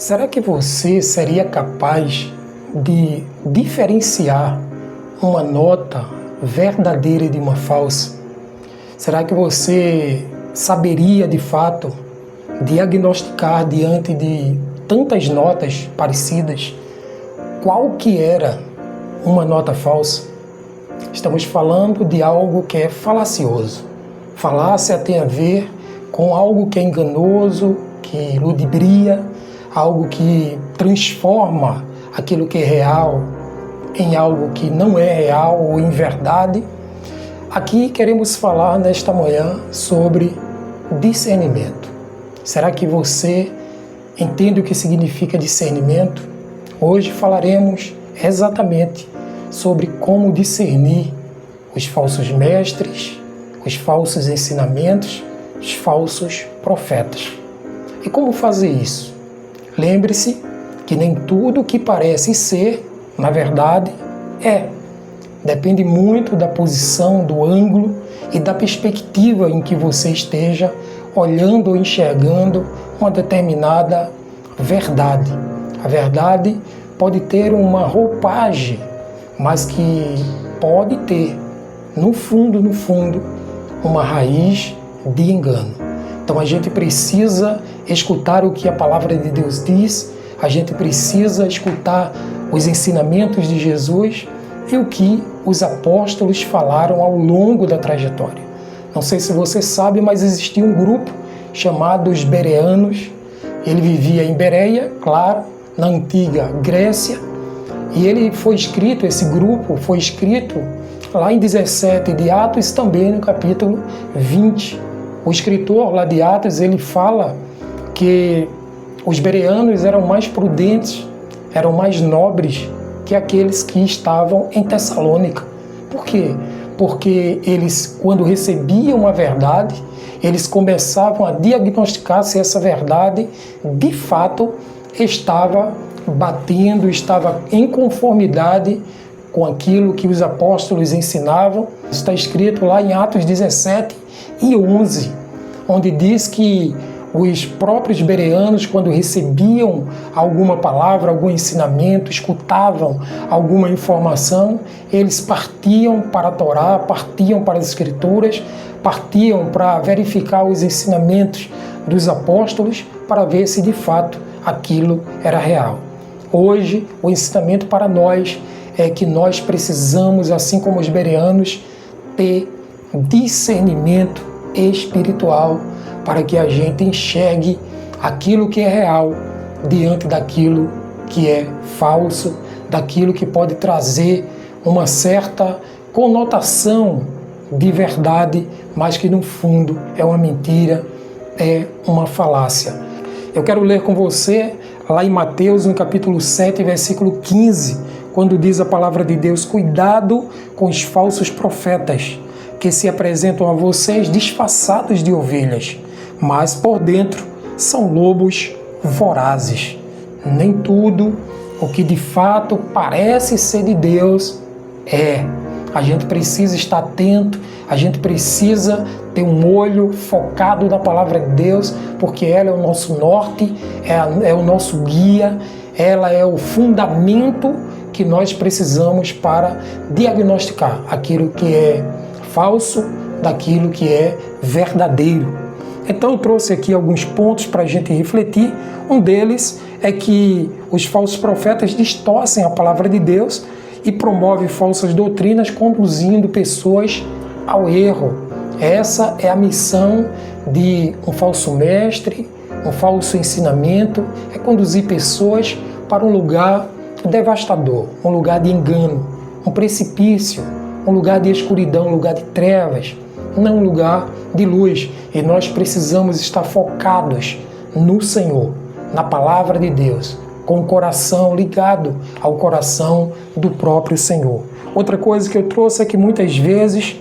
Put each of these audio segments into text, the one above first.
Será que você seria capaz de diferenciar uma nota verdadeira de uma falsa? Será que você saberia de fato diagnosticar diante de tantas notas parecidas qual que era uma nota falsa? Estamos falando de algo que é falacioso. Falácia tem a ver com algo que é enganoso, que ludibria, algo que transforma aquilo que é real em algo que não é real ou em verdade. Aqui queremos falar nesta manhã sobre discernimento. Será que você entende o que significa discernimento? Hoje falaremos exatamente sobre como discernir os falsos mestres, os falsos ensinamentos, os falsos profetas. E como fazer isso? Lembre-se que nem tudo que parece ser, na verdade, é. Depende muito da posição, do ângulo e da perspectiva em que você esteja olhando ou enxergando uma determinada verdade. A verdade pode ter uma roupagem, mas que pode ter, no fundo, uma raiz de engano. Então a gente precisa escutar o que a palavra de Deus diz, a gente precisa escutar os ensinamentos de Jesus e o que os apóstolos falaram ao longo da trajetória. Não sei se você sabe, mas existia um grupo chamado os Bereanos. Ele vivia em Bereia, claro, na antiga Grécia, e esse grupo foi escrito lá em 17 de Atos, também no capítulo 20. O escritor lá de Atos, ele fala que os bereanos eram mais prudentes, eram mais nobres que aqueles que estavam em Tessalônica. Por quê? Porque eles, quando recebiam a verdade, eles começavam a diagnosticar se essa verdade, de fato, estava batendo, estava em conformidade com aquilo que os apóstolos ensinavam. Está escrito lá em Atos 17 e 11, onde diz que os próprios bereanos, quando recebiam alguma palavra, algum ensinamento, escutavam alguma informação, eles partiam para a Torá, partiam para as Escrituras, partiam para verificar os ensinamentos dos apóstolos para ver se de fato aquilo era real. Hoje, o ensinamento para nós é que nós precisamos, assim como os bereanos, ter discernimento espiritual para que a gente enxergue aquilo que é real diante daquilo que é falso, daquilo que pode trazer uma certa conotação de verdade, mas que no fundo é uma mentira, é uma falácia. Eu quero ler com você lá em Mateus, no capítulo 7, versículo 15, quando diz a palavra de Deus: cuidado com os falsos profetas, que se apresentam a vocês disfarçados de ovelhas, mas por dentro são lobos vorazes. Nem tudo o que de fato parece ser de Deus é. A gente precisa estar atento, a gente precisa ter um olho focado na palavra de Deus, porque ela é o nosso norte, é o nosso guia, ela é o fundamento que nós precisamos para diagnosticar aquilo que é falso daquilo que é verdadeiro. Então eu trouxe aqui alguns pontos para a gente refletir. Um deles é que os falsos profetas distorcem a palavra de Deus e promovem falsas doutrinas, conduzindo pessoas ao erro. Essa é a missão de um falso mestre, um falso ensinamento, é conduzir pessoas para um lugar devastador, um lugar de engano, um precipício, um lugar de escuridão, um lugar de trevas, não um lugar de luz. E nós precisamos estar focados no Senhor, na palavra de Deus, com o coração ligado ao coração do próprio Senhor. Outra coisa que eu trouxe é que muitas vezes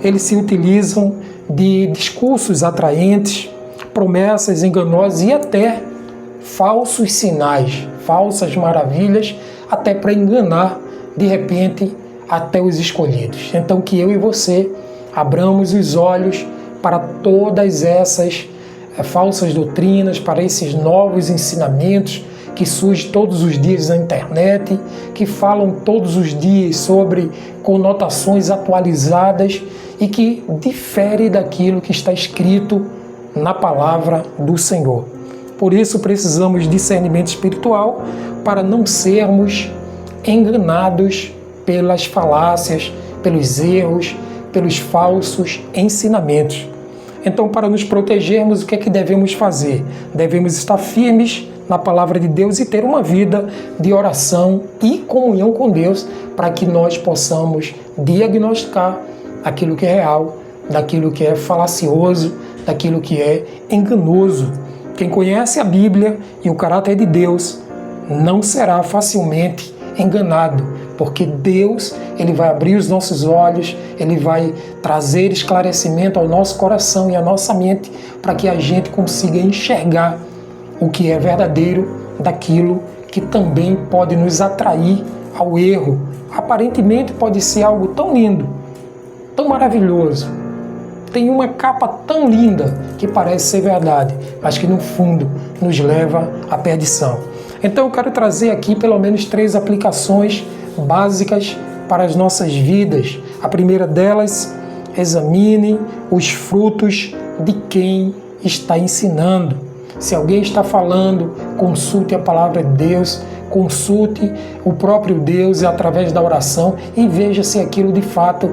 eles se utilizam de discursos atraentes, promessas enganosas e até falsos sinais, falsas maravilhas, até para enganar, de repente, até os escolhidos. Então que eu e você abramos os olhos para todas essas falsas doutrinas, para esses novos ensinamentos que surge todos os dias na internet, que falam todos os dias sobre conotações atualizadas e que difere daquilo que está escrito na palavra do Senhor. Por isso precisamos de discernimento espiritual para não sermos enganados pelas falácias, pelos erros, pelos falsos ensinamentos. Então, para nos protegermos, o que é que devemos fazer? Devemos estar firmes na palavra de Deus e ter uma vida de oração e comunhão com Deus para que nós possamos diagnosticar aquilo que é real, daquilo que é falacioso, daquilo que é enganoso. Quem conhece a Bíblia e o caráter de Deus não será facilmente enganado, porque Deus, Ele vai abrir os nossos olhos, Ele vai trazer esclarecimento ao nosso coração e à nossa mente para que a gente consiga enxergar o que é verdadeiro daquilo que também pode nos atrair ao erro. Aparentemente pode ser algo tão lindo, tão maravilhoso, tem uma capa tão linda que parece ser verdade, mas que no fundo nos leva à perdição. Então eu quero trazer aqui pelo menos 3 aplicações básicas para as nossas vidas. A primeira delas, examine os frutos de quem está ensinando. Se alguém está falando, consulte a palavra de Deus, consulte o próprio Deus através da oração e veja se aquilo de fato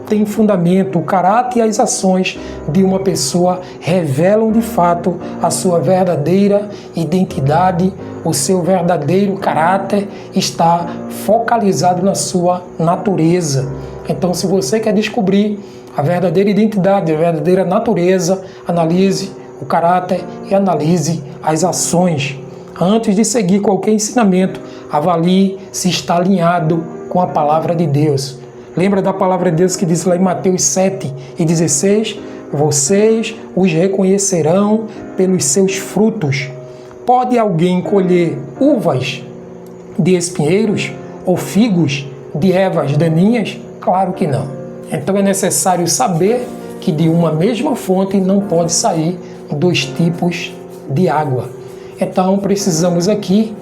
tem fundamento. O caráter e as ações de uma pessoa revelam de fato a sua verdadeira identidade, o seu verdadeiro caráter está focalizado na sua natureza. Então, se você quer descobrir a verdadeira identidade, a verdadeira natureza, analise o caráter e analise as ações. Antes de seguir qualquer ensinamento, avalie se está alinhado com a palavra de Deus. Lembra da palavra de Deus que diz lá em Mateus 7:16? Vocês os reconhecerão pelos seus frutos. Pode alguém colher uvas de espinheiros ou figos de ervas daninhas? Claro que não. Então é necessário saber que de uma mesma fonte não pode sair 2 tipos de água. Então precisamos aqui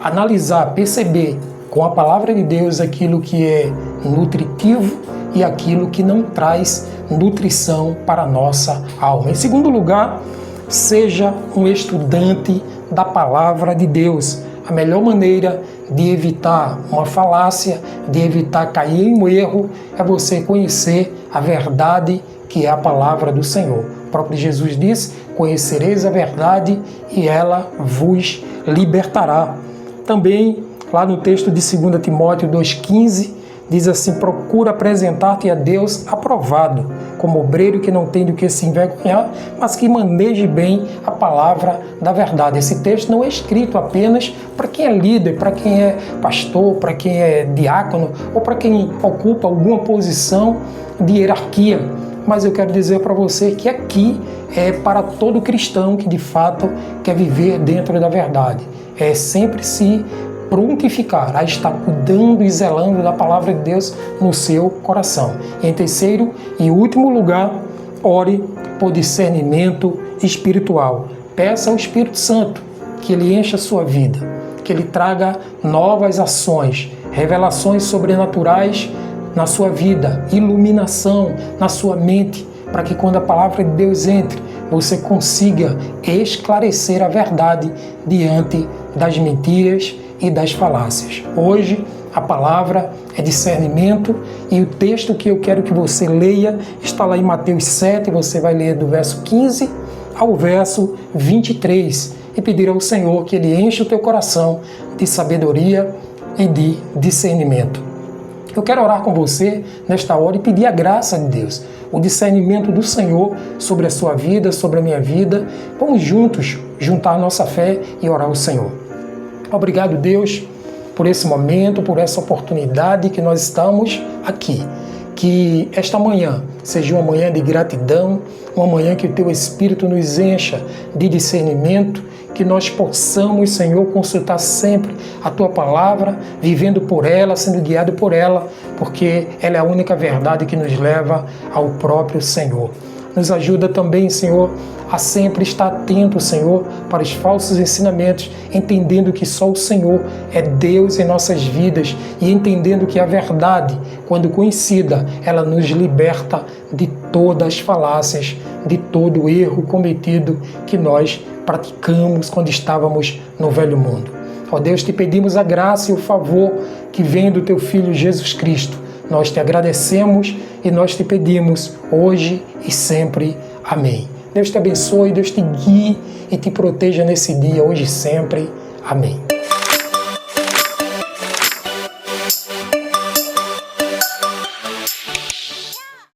analisar, perceber com a palavra de Deus aquilo que é nutritivo e aquilo que não traz nutrição para a nossa alma. Em segundo lugar, seja um estudante da palavra de Deus. A melhor maneira de evitar uma falácia, de evitar cair em um erro, é você conhecer a verdade que é a palavra do Senhor. O próprio Jesus disse: conhecereis a verdade e ela vos libertará. Também, lá no texto de 2 Timóteo 2,15, diz assim: procura apresentar-te a Deus aprovado, como obreiro que não tem do que se envergonhar, mas que maneje bem a palavra da verdade. Esse texto não é escrito apenas para quem é líder, para quem é pastor, para quem é diácono ou para quem ocupa alguma posição de hierarquia. Mas eu quero dizer para você que aqui é para todo cristão que de fato quer viver dentro da verdade. É sempre se prontificar a estar cuidando e zelando da palavra de Deus no seu coração. E em terceiro e último lugar, ore por discernimento espiritual. Peça ao Espírito Santo que Ele encha a sua vida, que Ele traga novas ações, revelações sobrenaturais na sua vida, iluminação na sua mente, para que quando a palavra de Deus entre, você consiga esclarecer a verdade diante das mentiras e das falácias. Hoje a palavra é discernimento e o texto que eu quero que você leia está lá em Mateus 7, você vai ler do verso 15 ao verso 23 e pedir ao Senhor que Ele enche o teu coração de sabedoria e de discernimento. Eu quero orar com você nesta hora e pedir a graça de Deus, o discernimento do Senhor sobre a sua vida, sobre a minha vida. Vamos juntos juntar nossa fé e orar ao Senhor. Obrigado, Deus, por esse momento, por essa oportunidade que nós estamos aqui. Que esta manhã seja uma manhã de gratidão, uma manhã que o Teu Espírito nos encha de discernimento, que nós possamos, Senhor, consultar sempre a Tua Palavra, vivendo por ela, sendo guiado por ela, porque ela é a única verdade que nos leva ao próprio Senhor. Nos ajuda também, Senhor, a sempre estar atento, Senhor, para os falsos ensinamentos, entendendo que só o Senhor é Deus em nossas vidas e entendendo que a verdade, quando conhecida, ela nos liberta de todas as falácias, de todo o erro cometido que nós praticamos quando estávamos no velho mundo. Ó Deus, te pedimos a graça e o favor que vem do teu Filho Jesus Cristo. Nós te agradecemos e nós te pedimos hoje e sempre. Amém. Deus te abençoe, Deus te guie e te proteja nesse dia, hoje e sempre. Amém.